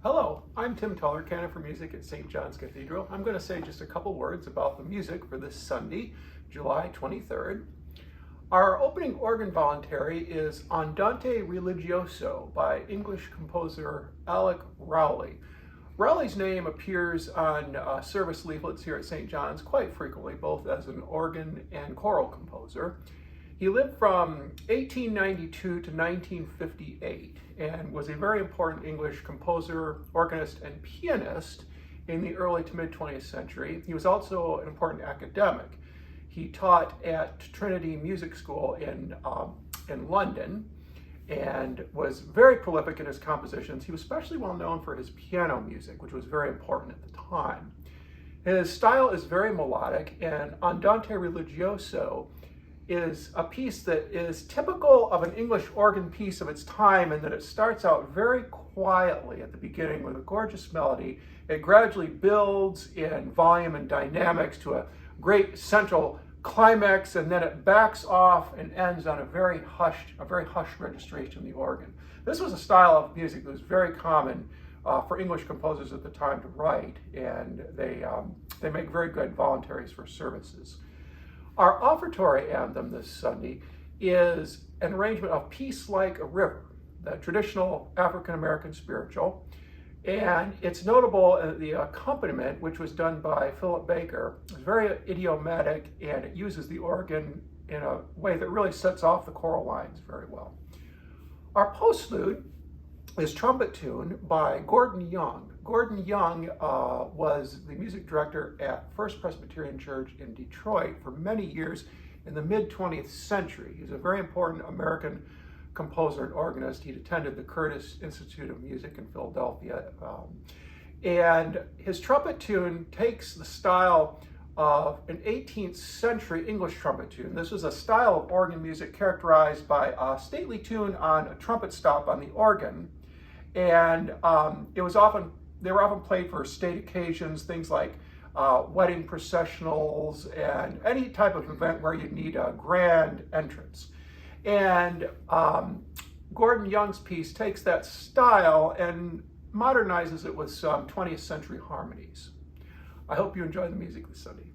Hello, I'm Tim Tuller, Canon for Music at St. John's Cathedral. I'm going to say just a couple words about the music for this Sunday, July 23rd. Our opening organ voluntary is Andante Religioso by English composer Alec Rowley. Rowley's name appears on service leaflets here at St. John's quite frequently, both as an organ and choral composer. He lived from 1892 to 1958 and was a very important English composer, organist, and pianist in the early to mid-20th century. He was also an important academic. He taught at Trinity Music School in London and was very prolific in his compositions. He was especially well known for his piano music, which was very important at the time. His style is very melodic, and Andante Religioso is a piece that is typical of an English organ piece of its time in that it starts out very quietly at the beginning with a gorgeous melody. It gradually builds in volume and dynamics to a great central climax, and then it backs off and ends on a very hushed registration of the organ. This was a style of music that was very common for English composers at the time to write, and they make very good voluntaries for services. Our offertory anthem this Sunday is an arrangement of Peace Like a River, the traditional African-American spiritual. And it's notable the accompaniment, which was done by Philip Baker, is very idiomatic, and it uses the organ in a way that really sets off the choral lines very well. Our postlude is Trumpet Tune by Gordon Young. Gordon Young was the music director at First Presbyterian Church in Detroit for many years in the mid-20th century. He's a very important American composer and organist. He'd attended the Curtis Institute of Music in Philadelphia. And his trumpet tune takes the style of an 18th century English trumpet tune. This was a style of organ music characterized by a stately tune on a trumpet stop on the organ. And they were often played for state occasions, things like wedding processionals and any type of event where you need a grand entrance. And Gordon Young's piece takes that style and modernizes it with some 20th century harmonies. I hope you enjoy the music this Sunday.